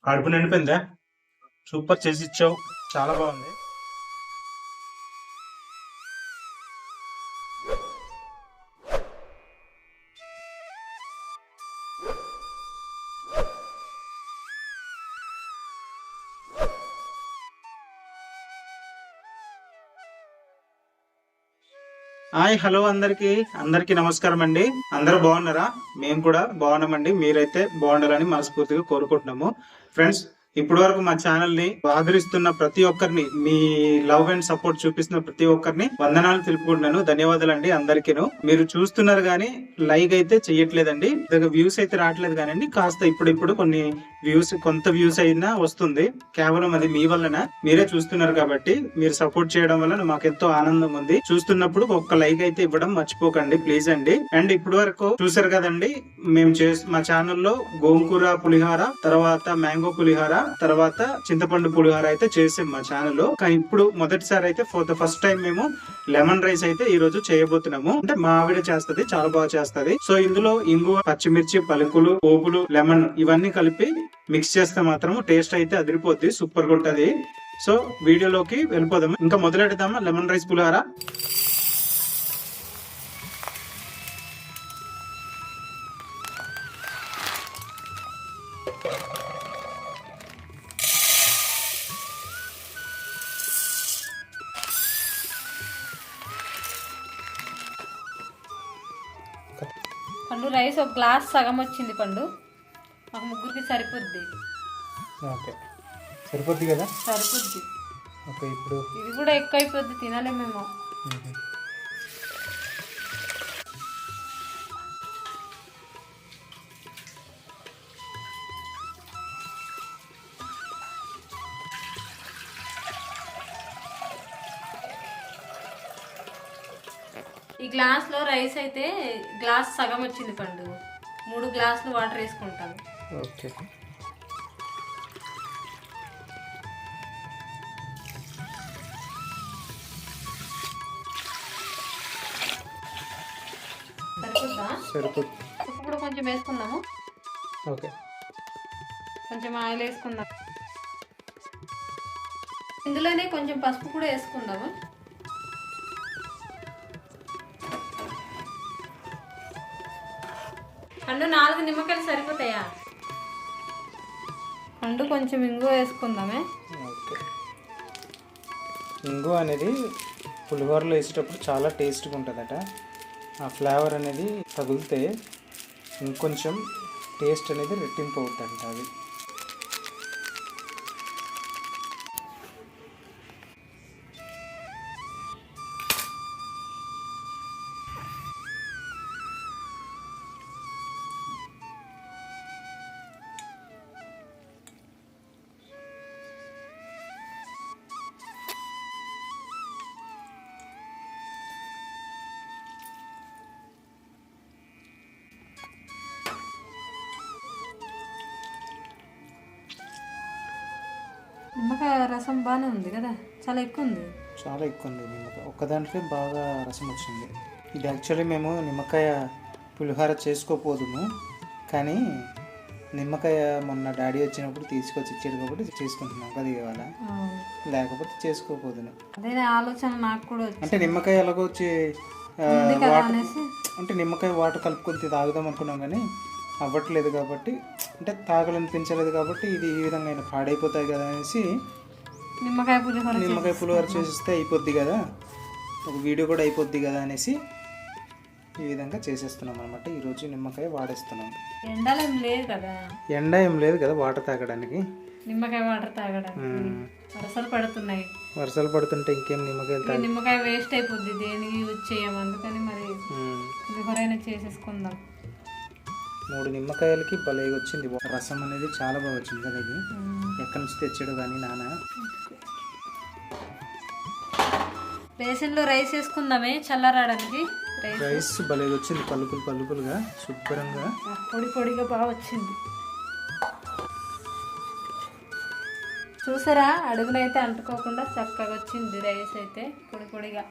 కడుపు నిండిపోయిందా? సూపర్ చేసి ఇచ్చావు, చాలా బాగుంది. హాయ్, హలో అందరికి అందరికి నమస్కారం అండి. అందరూ బాగున్నారా? మేము కూడా బాగున్నామండి. మీరైతే బాగుండాలని మనస్ఫూర్తిగా కోరుకుంటున్నాము. ఫ్రెండ్స్, ఇప్పటి వరకు మా ఛానల్ ని ఆదరిస్తున్న ప్రతి ఒక్కరిని, మీ లవ్ అండ్ సపోర్ట్ చూపిస్తున్న ప్రతి ఒక్కరిని వందనాలు తెలుపుకుంటున్నాను. ధన్యవాదాలండి అందరికీను. మీరు చూస్తున్నారు గానీ లైక్ అయితే చెయ్యట్లేదండి. వ్యూస్ అయితే రావట్లేదు కానీ కాస్త ఇప్పుడు కొన్ని కొంత వ్యూస్ అయినా వస్తుంది. కేవలం అది మీ వలన, మీరే చూస్తున్నారు కాబట్టి, మీరు సపోర్ట్ చేయడం వల్ల మాకెంతో ఆనందం ఉంది. చూస్తున్నప్పుడు ఒక్క లైక్ అయితే ఇవ్వడం మర్చిపోకండి ప్లీజ్ అండి. అండ్ ఇప్పటి వరకు చూసారు కదండి, మేము మా ఛానల్లో గోంగూర పులిహార, తర్వాత మ్యాంగో పులిహార, తర్వాత చింతపండు పులిహార అయితే చేసాం మా ఛానల్లో. కానీ ఇప్పుడు మొదటిసారి అయితే ఫర్ ద ఫస్ట్ టైం మేము లెమన్ రైస్ అయితే ఈ రోజు చేయబోతున్నాము. అంటే మా ఆవిడ చేస్తది, చాలా బాగా చేస్తది. సో ఇందులో ఇంగువ, పచ్చిమిర్చి, పలుకులు, పోపులు, లెమన్ ఇవన్నీ కలిపి మిక్స్ చేస్తే మాత్రం టేస్ట్ అయితే అదిరిపోద్ది, సూపర్ గా ఉంటది. సో వీడియోలోకి వెళ్ళిపోదాము. ఇంకా మొదలెడదామా లెమన్ రైస్ పులిహార? పండు రైస్ ఒక గ్లాస్ సగం వచ్చింది పండు, మాకు ముగ్గురికి సరిపోద్ది. ఓకే, సరిపోద్ది కదా? సరిపోద్ది. ఓకే, ఇప్పుడు ఇది కూడా ఎక్కువ అయిపోద్ది, తినలేము మేము. ఈ గ్లాస్లో రైస్ అయితే గ్లాస్ సగం వచ్చింది పండు. 3 గ్లాసులు వాటర్ వేసుకుంటాను. ఓకే, సరిపోద్దా? సరిపోద్ది. ఉప్పు కూడా కొంచెం వేసుకుందాము. ఓకే, కొంచెం ఆయిల్ వేసుకుందాం. ఇందులోనే కొంచెం పసుపు కూడా వేసుకుందాము. పండు 4 నిమ్మకాయలు సరిపోతాయా? పండు కొంచెం ఇంగువ వేసుకుందామే. ఓకే. ఇంగువ అనేది పులిహోరలో వేసేటప్పుడు చాలా టేస్ట్గా ఉంటుందట. ఆ ఫ్లేవర్ అనేది తగిలితే ఇంకొంచెం టేస్ట్ అనేది రెట్టింపు అవుతుందంట. అది నిమ్మకాయ రసం బాగానే ఉంది కదా, చాలా ఎక్కువ ఉంది. చాలా ఎక్కువ ఉంది నిమ్మకాయ, ఒక్కదాంట్లో బాగా రసం వచ్చింది. ఇది యాక్చువల్లీ మేము నిమ్మకాయ పులిహోర చేసుకోపోదుము, కానీ నిమ్మకాయ మొన్న డాడీ వచ్చినప్పుడు తీసుకొచ్చి ఇచ్చాడు కాబట్టి చేసుకుంటున్నాం కదా ఇవాళ. లేకపోతే చేసుకోపోదును. అదే ఆలోచన నాకు కూడా వచ్చింది. అంటే నిమ్మకాయ ఎలాగో వచ్చి అంటే నిమ్మకాయ వాటర్ కలుపుకొని తాగుదాం అనుకున్నాం కానీ అవ్వట్లేదు కాబట్టి, అంటే తాగాలనిపించలేదు కాబట్టి ఇది ఈ విధంగా అయినా పాడైపోతాయి కదా అనేసి నిమ్మకాయ పులిహోర చేసిస్తే అయిపోద్ది కదా, ఒక వీడియో కూడా అయిపోద్ది కదా అనేసి ఈ విధంగా చేసేస్తున్నాం అనమాట. ఈరోజు నిమ్మకాయ వాడేస్తున్నాం. ఎండ ఏం లేదు కదా వాటర్ తాగడానికి, నిమ్మకాయ వాటర్ తాగడానికి. వర్షాలు పడుతున్నాయి, వర్షాలు పడుతుంటే ఇంకేం నిమ్మకాయ వేస్ట్ అయిపోద్ది, దేనికి యూజ్ చేయము. అందుకని మరి పులిహోర అయినా చేసేసుకుందాం. 3 నిమ్మకాయలకి భలే వచ్చింది రసం అనేది, చాలా బాగా వచ్చింది కదా. ఇది ఎక్కడి నుంచి తెచ్చాడు కానీ నాన్న. బేసిన్లో రైస్ వేసుకుందామే చల్లరాడానికి. రైస్ భలే వచ్చింది, పలుకులుగా శుభ్రంగా పొడిగా బాగా వచ్చింది. చూసారా, అడుగునైతే అంటుకోకుండా చక్కగా వచ్చింది రైస్ అయితే పొడిగా.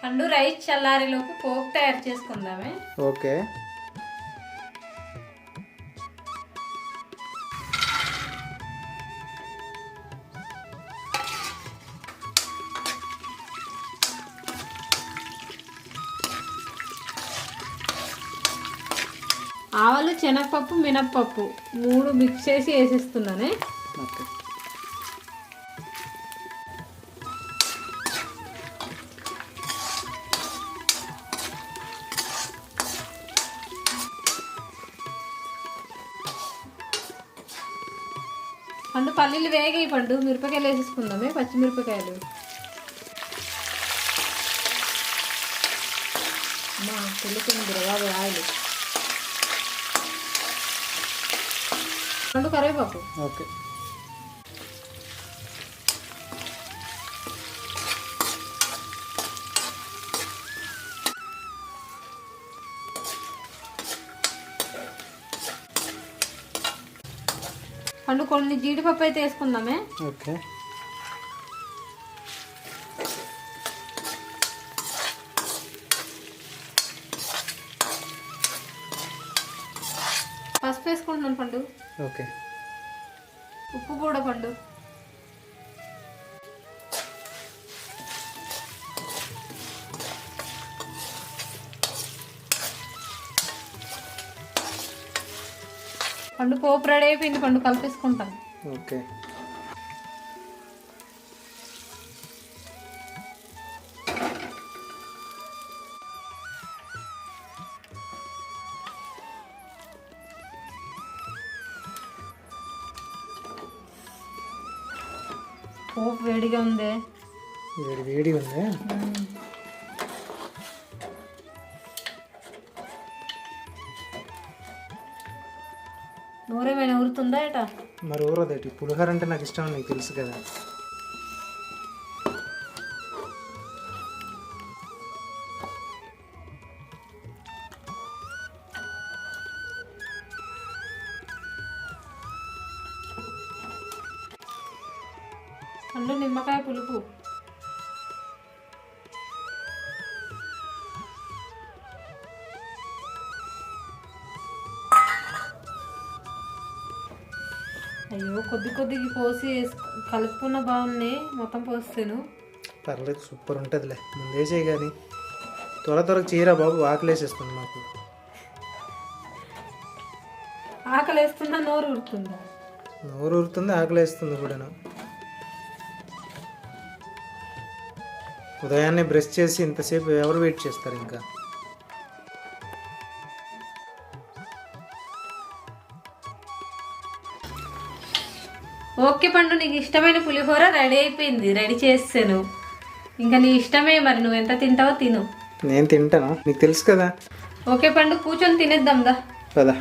పండు రైస్ చల్లారేలోపు పోపు తయారు చేసుకుందామే. ఓకే. ఆవాలు, శనగపప్పు, మినప్పప్పు 3 మిక్స్ చేసి వేసేస్తున్నానే. ఓకే. పండు పల్లీలు వేగాయి పండు, మిరపకాయలు వేసేసుకుందామే, పచ్చిమిరపకాయలు. అమ్మా తెలుస్తుంది బాబు ఆయిల్. పండు కరివేపాకు. ఓకే. పండు కొన్ని జీడిపప్పు అయితే వేసుకుందామే. ఓకే. పసుపు వేసుకుంటున్నాను పండు. ఓకే. ఉప్పు కూడా పండు. పండు పోపు రెడీ అయిపోయింది పండు, కలిపేసుకుంటాను. ఓకే. పోపు వేడిగా ఉంది. వేడి ఉంది. నూరేమైనా ఊరుతుందా ఏట? మరి ఊరదేటి, పులిహోర అంటే నాకు ఇష్టం, నీకు తెలుసు కదా. పండు నిమ్మకాయ పులుపు. అయ్యో కొద్ది కొద్దిగా పోసి కలుపుకున్న బాగుంది, మొత్తం పోస్తాను. పర్లేదు, సూపర్ ఉంటుందిలే. ముందేసే కానీ త్వరగా చీరా బాబు, ఆకలేసేస్తుంది నాకు. ఆకలి వేస్తుందా, నోరు ఊరుతుందా? నోరు ఊరుతుంది, ఆకలేస్తుంది కూడా. ఉదయాన్నే బ్రష్ చేసి ఇంతసేపు ఎవరు వెయిట్ చేస్తారు ఇంకా? ఓకే పండు, నీకు ఇష్టమైన పులిహోర రెడీ అయిపోయింది, రెడీ చేస్తాను. ఇంకా నీ ఇష్టమే, మరి నువ్వు ఎంత తింటావో తిను. నేను తింటాను, నీకు తెలుసు కదా. ఓకే పండు, కూర్చొని తినేద్దాం దా. కదా.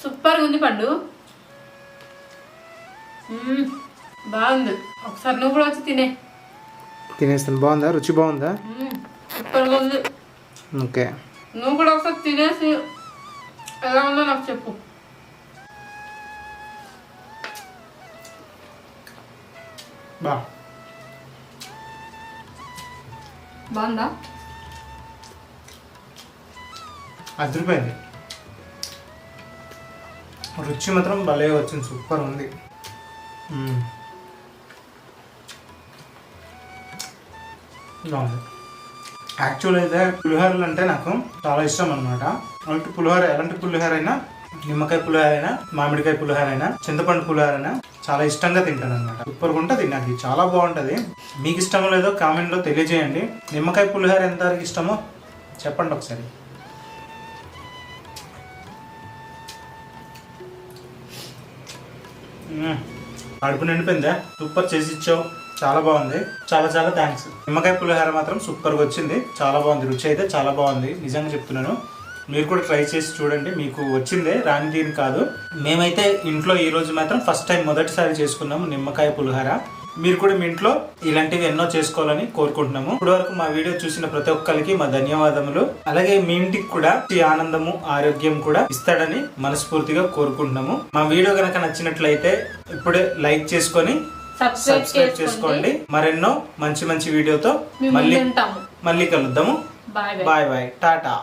సూపర్గా ఉంది పండు. బాగుంది, ఒకసారి నువ్వు కూడా వచ్చి తినే. తినేస్తాను. బాగుందా? రుచి బాగుందా? సూపర్గా ఉంది. ఓకే. నువ్వు కూడా ఒకసారి తినేసి ఎలా ఉందో నాకు చెప్పు. బాగుందా? అదిరిపోయింది. రుచి మాత్రం భలే వచ్చింది, సూపర్ ఉంది. బాగుంది. యాక్చువల్ అయితే పులిహోరలు అంటే నాకు చాలా ఇష్టం అనమాట. అలాంటి పులిహోర, ఎలాంటి పులిహోర అయినా, నిమ్మకాయ పులిహోర అయినా, మామిడికాయ పులిహోర అయినా, చింతపండు పులిహోర అయినా చాలా ఇష్టంగా తింటాను అనమాట. సూపర్గా ఉంటుంది, నాకు చాలా బాగుంటుంది. మీకు ఇష్టమో లేదో కామెంట్లో తెలియజేయండి. నిమ్మకాయ పులిహోర ఎంతవరకు ఇష్టమో చెప్పండి ఒకసారి. కడుపు నిండిపోయిందా? సూపర్ చేసి ఇచ్చావు, చాలా బాగుంది. చాలా చాలా థ్యాంక్స్. నిమ్మకాయ పులిహోర మాత్రం సూపర్గా వచ్చింది, చాలా బాగుంది. రుచి అయితే చాలా బాగుంది, నిజంగా చెప్తున్నాను. మీరు కూడా ట్రై చేసి చూడండి, మీకు వచ్చిందే, రాని దీని కాదు. మేమైతే ఇంట్లో ఈ రోజు మాత్రం ఫస్ట్ టైం మొదటిసారి చేసుకున్నాము నిమ్మకాయ పులిహోర. మీరు కూడా మీ ఇంట్లో ఇలాంటివి ఎన్నో చేసుకోవాలని కోరుకుంటున్నాము. ఇప్పటి వరకు మా వీడియో చూసిన ప్రతి ఒక్కరికి మా ధన్యవాదములు. అలాగే మీ ఇంటికి కూడా ఈ ఆనందము ఆరోగ్యం కూడా ఇస్తాడని మనస్ఫూర్తిగా కోరుకుంటున్నాము. మా వీడియో కనుక నచ్చినట్లయితే ఇప్పుడే లైక్ చేసుకొని సబ్స్క్రైబ్ చేసుకోండి. మరెన్నో మంచి మంచి వీడియోతో మళ్ళీ కలుద్దాము. Bye bye, Tata.